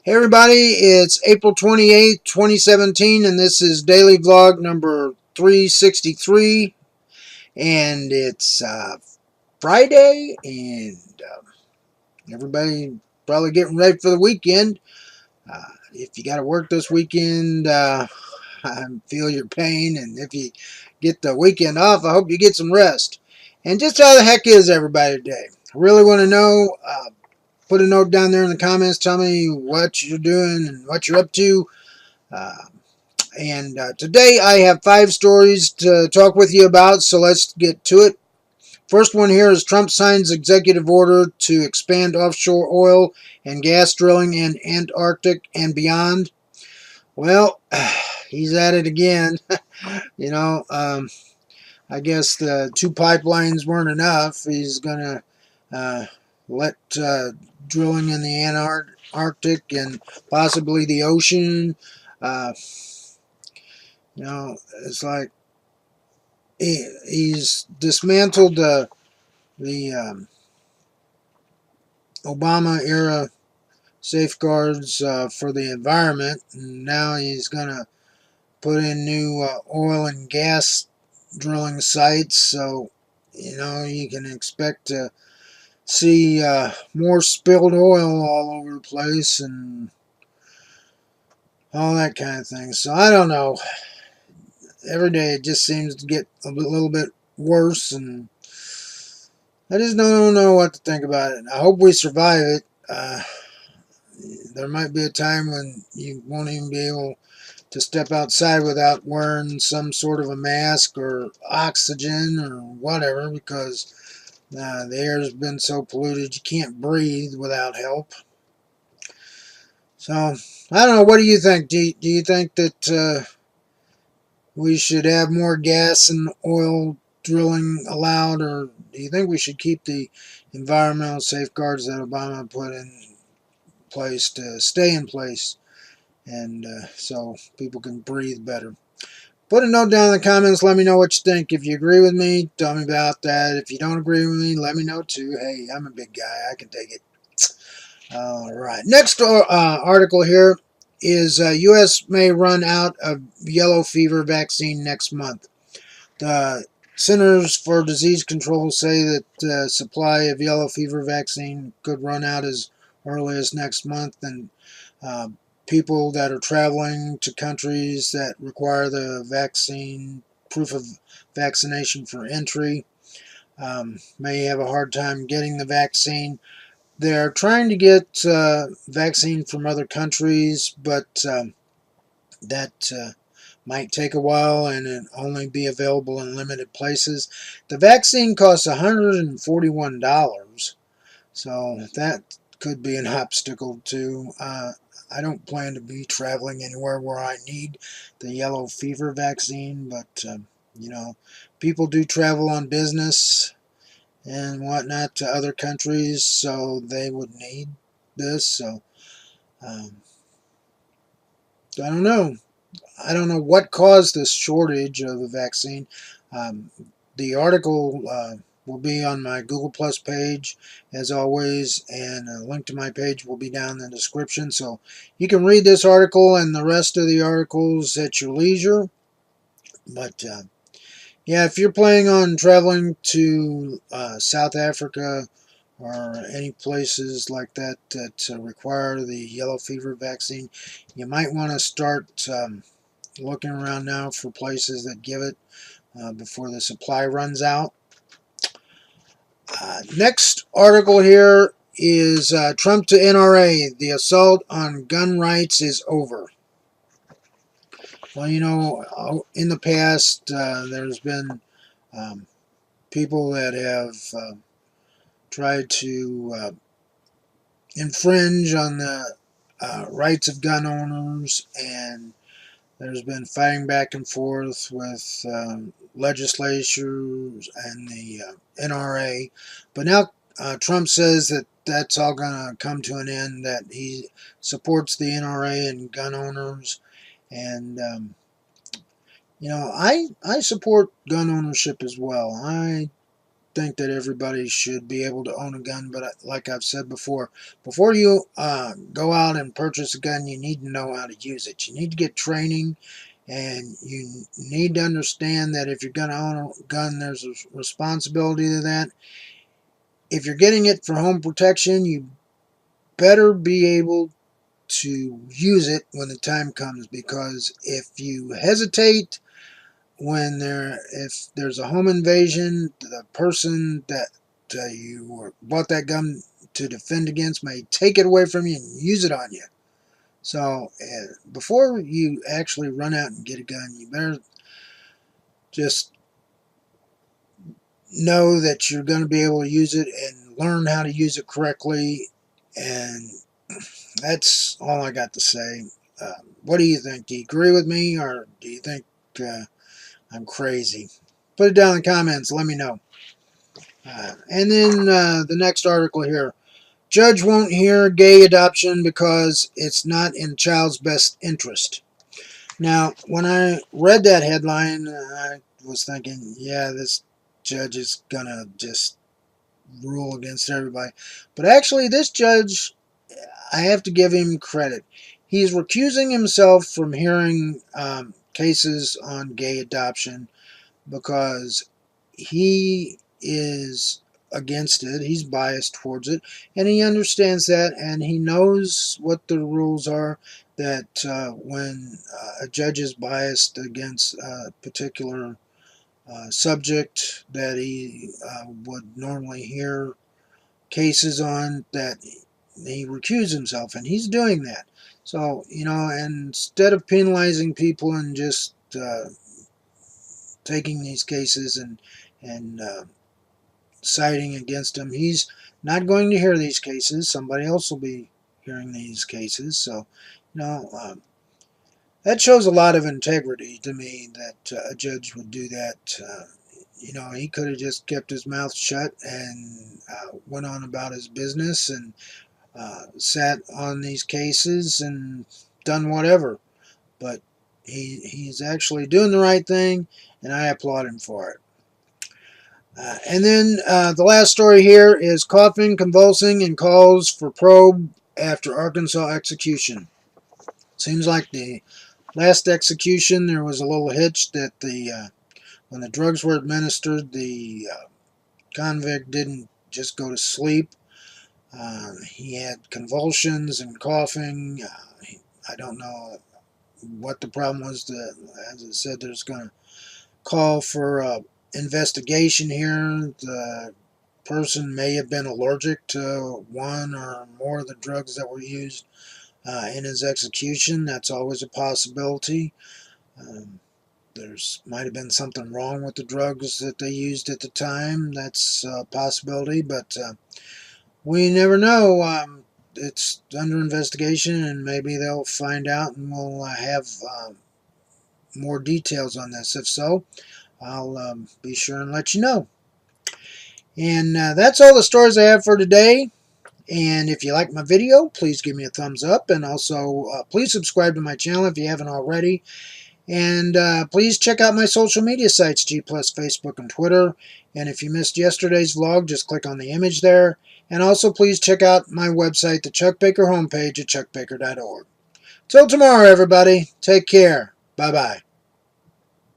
Hey everybody, it's April 28th, 2017, and this is daily vlog number 363, and it's Friday, and everybody probably getting ready for the weekend. If you got to work this weekend, I feel your pain, and if you get the weekend off, I hope you get some rest. And just how the heck is everybody today? I really want to know. Put a note down there in the comments. Tell me what you're doing and what you're up to. And today I have 5 stories to talk with you about, so let's get to it. First one here is Trump signs executive order to expand offshore oil and gas drilling in Antarctic and beyond. Well, he's at it again. you know, I guess the 2 pipelines weren't enough. He's going to let drilling in the Antarctic and possibly the ocean. It's like he's dismantled the Obama era safeguards for the environment, and now he's going to put in new oil and gas drilling sites. So you can expect to see more spilled oil all over the place and all that kind of thing. So I don't know. Every day it just seems to get a little bit worse, and I just don't know what to think about it. I hope we survive it. There might be a time when you won't even be able to step outside without wearing some sort of a mask or oxygen or whatever, because the air has been so polluted you can't breathe without help. So I don't know. What do you think? Do you think that we should have more gas and oil drilling allowed, or do you think we should keep the environmental safeguards that Obama put in place to stay in place, and so people can breathe better? Put a note down in the comments. Let me know what you think. If you agree with me, tell me about that. If you don't agree with me, let me know too. Hey, I'm a big guy. I can take it. All right. Next article here is U.S. may run out of yellow fever vaccine next month. The Centers for Disease Control say that the supply of yellow fever vaccine could run out as early as next month, and people that are traveling to countries that require the vaccine, proof of vaccination for entry, may have a hard time getting the vaccine. They're trying to get vaccine from other countries, but that might take a while and it only be available in limited places. The vaccine costs $141, so that could be an obstacle too. I don't plan to be traveling anywhere where I need the yellow fever vaccine, but people do travel on business and whatnot to other countries, so they would need this. So I don't know. I don't know what caused this shortage of the vaccine. The article will be on my Google Plus page, as always, and a link to my page will be down in the description. So you can read this article and the rest of the articles at your leisure. But yeah, if you're planning on traveling to South Africa or any places like that that require the yellow fever vaccine, you might want to start looking around now for places that give it before the supply runs out. Next article here is Trump to NRA. The assault on gun rights is over. Well, in the past, there's been people that have tried to infringe on the rights of gun owners, and there's been fighting back and forth with legislatures and the NRA. But now Trump says that that's all going to come to an end, that he supports the NRA and gun owners. And, I support gun ownership as well. I think that everybody should be able to own a gun, but like I've said before you go out and purchase a gun, you need to know how to use it. You need to get training, and you need to understand that if you're going to own a gun, there's a responsibility to that. If you're getting it for home protection, you better be able to use it when the time comes, because if you hesitate if there's a home invasion, the person that you bought that gun to defend against may take it away from you and use it on you. So before you actually run out and get a gun, you better just know that you're going to be able to use it and learn how to use it correctly. And that's all I got to say. What do you think? Do you agree with me, or do you think I'm crazy? Put it down in the comments. Let me know. And then the next article here. Judge won't hear gay adoption because it's not in child's best interest. Now, when I read that headline, I was thinking, yeah, this judge is going to just rule against everybody. But actually, this judge, I have to give him credit. He's recusing himself from hearing cases on gay adoption because he is against it. He's biased towards it, and he understands that, and he knows what the rules are, that when a judge is biased against a particular subject that he would normally hear cases on, that he recuse himself, and he's doing that. So, you know, instead of penalizing people and just taking these cases and siding against him, he's not going to hear these cases. Somebody else will be hearing these cases. So, you know, that shows a lot of integrity to me, that a judge would do that. You know, he could have just kept his mouth shut and went on about his business and sat on these cases and done whatever. But he's actually doing the right thing, and I applaud him for it. And then the last story here is coughing, convulsing, and calls for probe after Arkansas execution. Seems like the last execution there was a little hitch, that when the drugs were administered, the convict didn't just go to sleep. He had convulsions and coughing. I don't know what the problem was. As I said, there's going to call for investigation here. The person may have been allergic to one or more of the drugs that were used in his execution. That's always a possibility. There's might have been something wrong with the drugs that they used at the time. That's a possibility, but we never know. It's under investigation, and maybe they'll find out, and we'll have more details on this. If so, I'll be sure and let you know. And that's all the stories I have for today. And if you like my video, please give me a thumbs up, and also please subscribe to my channel if you haven't already. And please check out my social media sites, G+, Facebook, and Twitter. And if you missed yesterday's vlog, just click on the image there. And also please check out my website, the Chuck Baker homepage at chuckbaker.org. Till tomorrow, everybody. Take care. Bye-bye.